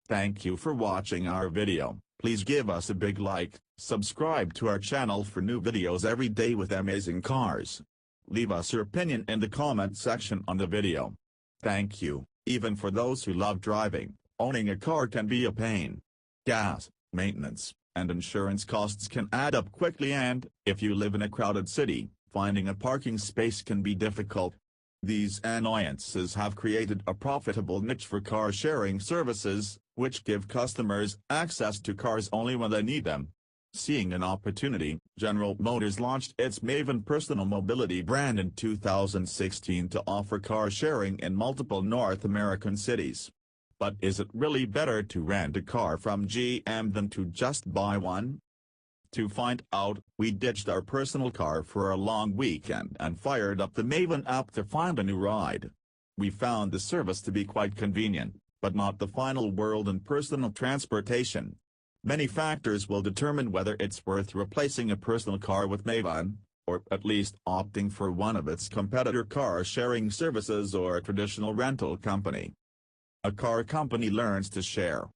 Thank you for watching our video. Please give us a big like, subscribe to our channel for new videos every day with amazing cars. Leave us your opinion in the comment section on the video. Thank you. Even for those who love driving, owning a car can be a pain. Gas, maintenance, and insurance costs can add up quickly, and, if you live in a crowded city, finding a parking space can be difficult. These annoyances have created a profitable niche for car-sharing services, which give customers access to cars only when they need them. Seeing an opportunity, General Motors launched its Maven personal mobility brand in 2016 to offer car sharing in multiple North American cities. But is it really better to rent a car from GM than to just buy one? To find out, we ditched our personal car for a long weekend and fired up the Maven app to find a new ride. We found the service to be quite convenient, but not the final word in personal transportation. Many factors will determine whether it's worth replacing a personal car with Maven, or at least opting for one of its competitor car-sharing services or a traditional rental company. A car company learns to share.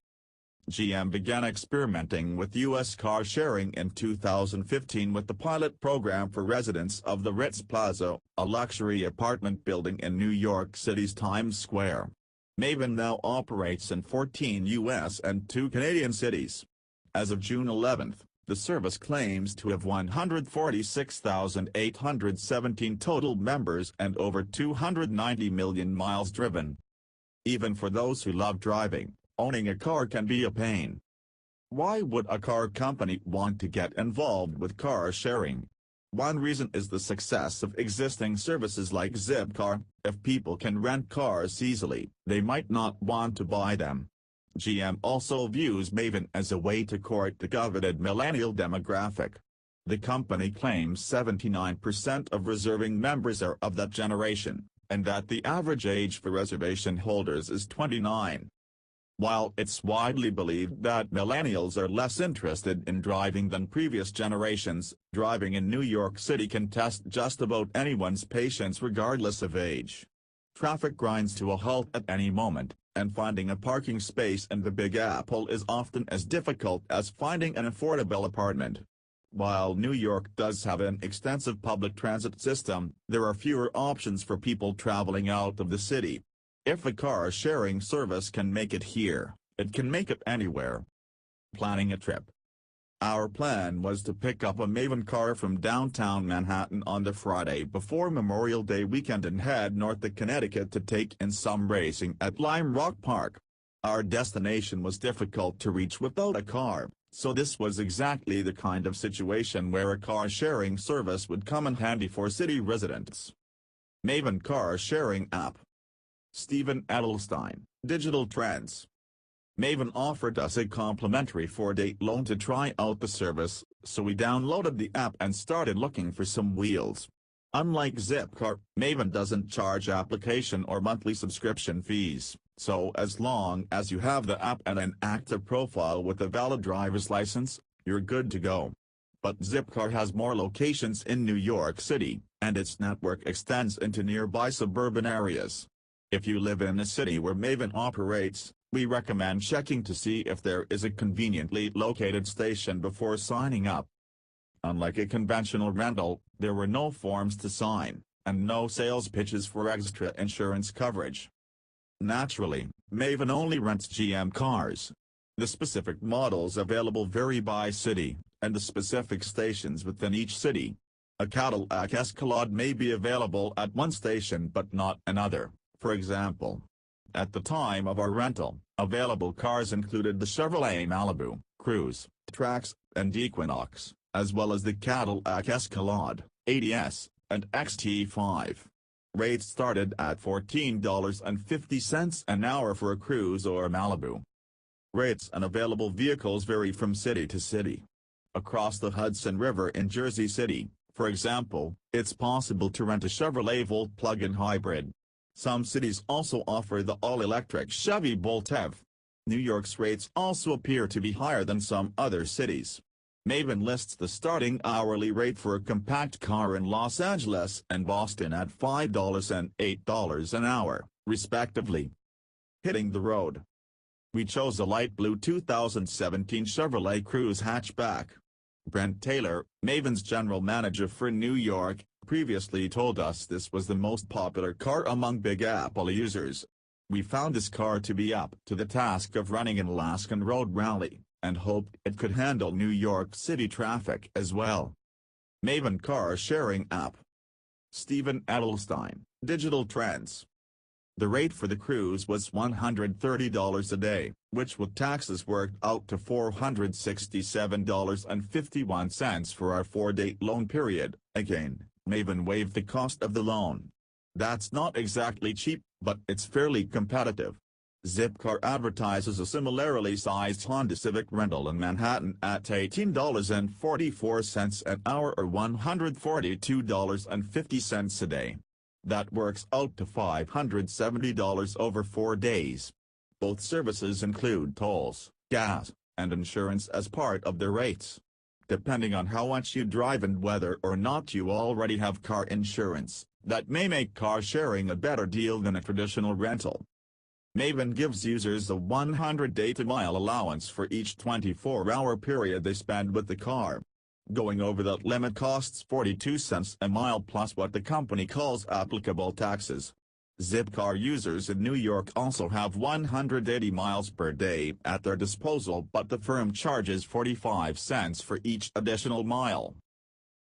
GM began experimenting with U.S. car sharing in 2015 with the pilot program for residents of the Ritz Plaza, a luxury apartment building in New York City's Times Square. Maven now operates in 14 U.S. and 2 Canadian cities. As of June 11, the service claims to have 146,817 total members and over 290 million miles driven. Even for those who love driving, owning a car can be a pain. Why would a car company want to get involved with car sharing? One reason is the success of existing services like Zipcar. If people can rent cars easily, they might not want to buy them. GM also views Maven as a way to court the coveted millennial demographic. The company claims 79% of reserving members are of that generation, and that the average age for reservation holders is 29. While it's widely believed that millennials are less interested in driving than previous generations, driving in New York City can test just about anyone's patience regardless of age. Traffic grinds to a halt at any moment, and finding a parking space in the Big Apple is often as difficult as finding an affordable apartment. While New York does have an extensive public transit system, there are fewer options for people traveling out of the city. If a car-sharing service can make it here, it can make it anywhere. Planning a trip. Our plan was to pick up a Maven car from downtown Manhattan on the Friday before Memorial Day weekend and head north to Connecticut to take in some racing at Lime Rock Park. Our destination was difficult to reach without a car, so this was exactly the kind of situation where a car-sharing service would come in handy for city residents. Maven car-sharing app. Stephen Edelstein, Digital Trends. Maven offered us a complimentary 4-day loan to try out the service, so we downloaded the app and started looking for some wheels. Unlike Zipcar, Maven doesn't charge application or monthly subscription fees, so as long as you have the app and an active profile with a valid driver's license, you're good to go. But Zipcar has more locations in New York City, and its network extends into nearby suburban areas. If you live in a city where Maven operates, we recommend checking to see if there is a conveniently located station before signing up. Unlike a conventional rental, there were no forms to sign, and no sales pitches for extra insurance coverage. Naturally, Maven only rents GM cars. The specific models available vary by city, and the specific stations within each city. A Cadillac Escalade may be available at one station but not another. For example, at the time of our rental, available cars included the Chevrolet Malibu, Cruze, Trax, and Equinox, as well as the Cadillac Escalade, ADS, and XT5. Rates started at $14.50 an hour for a Cruze or Malibu. Rates on available vehicles vary from city to city. Across the Hudson River in Jersey City, for example, it's possible to rent a Chevrolet Volt plug-in hybrid. Some cities also offer the all-electric Chevy Bolt EV. New York's rates also appear to be higher than some other cities. Maven lists the starting hourly rate for a compact car in Los Angeles and Boston at $5 and $8 an hour, respectively. Hitting the road. We chose a light blue 2017 Chevrolet Cruze hatchback. Brent Taylor, Maven's general manager for New York, previously told us this was the most popular car among Big Apple users. We found this car to be up to the task of running an Alaskan road rally, and hoped it could handle New York City traffic as well. Maven car sharing app. Stephen Edelstein, Digital Trends. The rate for the Cruze was $130 a day, which with taxes worked out to $467.51 for our 4-day loan period. Again, Maven waived the cost of the loan. That's not exactly cheap, but it's fairly competitive. Zipcar advertises a similarly sized Honda Civic rental in Manhattan at $18.44 an hour or $142.50 a day. That works out to $570 over 4 days. Both services include tolls, gas, and insurance as part of their rates. Depending on how much you drive and whether or not you already have car insurance, that may make car sharing a better deal than a traditional rental. Maven gives users a 100 day-to-mile allowance for each 24-hour period they spend with the car. Going over that limit costs 42 cents a mile plus what the company calls applicable taxes. Zipcar users in New York also have 180 miles per day at their disposal, but the firm charges 45 cents for each additional mile.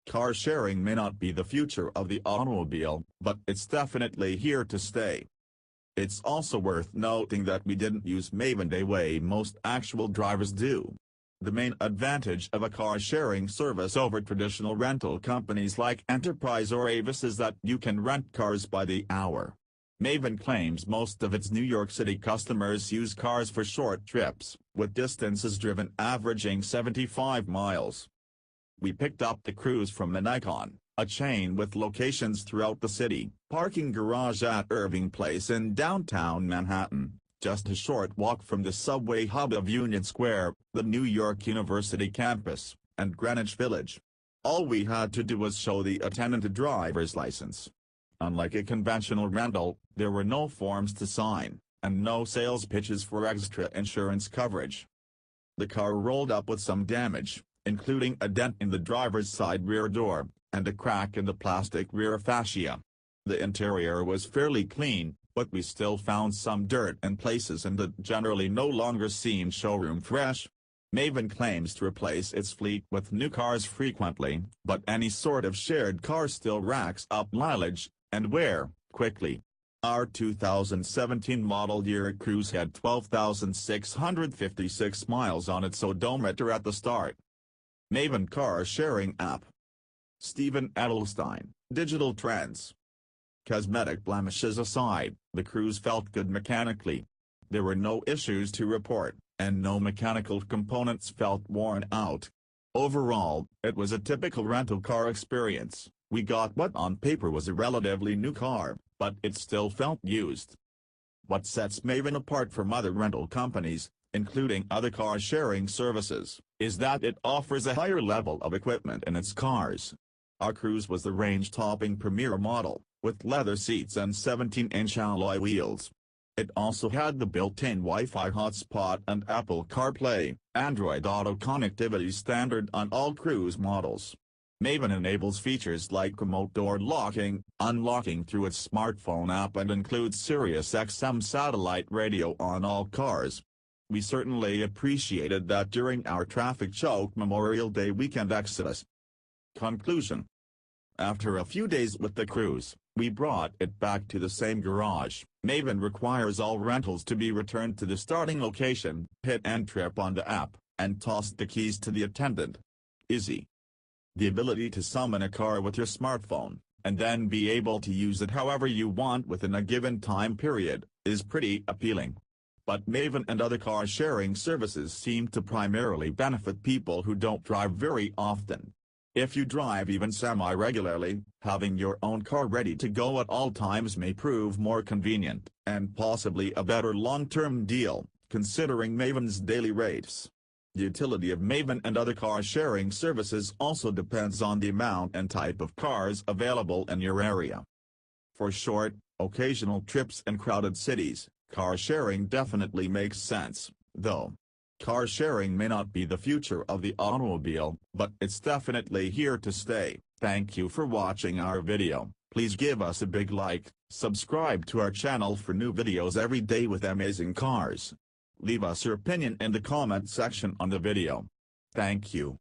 Car sharing may not be the future of the automobile, but it's definitely here to stay. It's also worth noting that we didn't use Maven the way most actual drivers do. The main advantage of a car-sharing service over traditional rental companies like Enterprise or Avis is that you can rent cars by the hour. Maven claims most of its New York City customers use cars for short trips, with distances driven averaging 75 miles. We picked up the Cruze from an Icon, a chain with locations throughout the city, parking garage at Irving Place in downtown Manhattan, just a short walk from the subway hub of Union Square, the New York University campus, and Greenwich Village. All we had to do was show the attendant a driver's license. Unlike a conventional rental, there were no forms to sign, and no sales pitches for extra insurance coverage. The car rolled up with some damage, including a dent in the driver's side rear door, and a crack in the plastic rear fascia. The interior was fairly clean, but we still found some dirt in places and it generally no longer seemed showroom fresh. Maven claims to replace its fleet with new cars frequently, but any sort of shared car still racks up mileage, and wear, quickly. Our 2017 model year Cruze had 12,656 miles on its odometer at the start. Maven car sharing app. Stephen Edelstein, Digital Trends. Cosmetic blemishes aside, the Cruze felt good mechanically. There were no issues to report, and no mechanical components felt worn out. Overall, it was a typical rental car experience. We got what on paper was a relatively new car, but it still felt used. What sets Maven apart from other rental companies, including other car-sharing services, is that it offers a higher level of equipment in its cars. Our Cruze was the range-topping premier model, with leather seats and 17-inch alloy wheels. It also had the built-in Wi-Fi hotspot and Apple CarPlay, Android Auto connectivity standard on all Cruze models. Maven enables features like remote door locking, unlocking through its smartphone app, and includes SiriusXM satellite radio on all cars. We certainly appreciated that during our traffic-choked Memorial Day weekend exodus. Conclusion. After a few days with the Cruze, we brought it back to the same garage. Maven requires all rentals to be returned to the starting location, hit end trip on the app, and tossed the keys to the attendant. Easy. The ability to summon a car with your smartphone, and then be able to use it however you want within a given time period, is pretty appealing. But Maven and other car-sharing services seem to primarily benefit people who don't drive very often. If you drive even semi-regularly, having your own car ready to go at all times may prove more convenient, and possibly a better long-term deal, considering Maven's daily rates. The utility of Maven and other car-sharing services also depends on the amount and type of cars available in your area. For short, occasional trips in crowded cities, car sharing definitely makes sense, Though car sharing may not be the future of the automobile, but it's definitely here to stay. Thank you for watching our video. Please give us a big like, subscribe to our channel for new videos every day with amazing cars. Leave us your opinion in the comment section on the video. Thank you.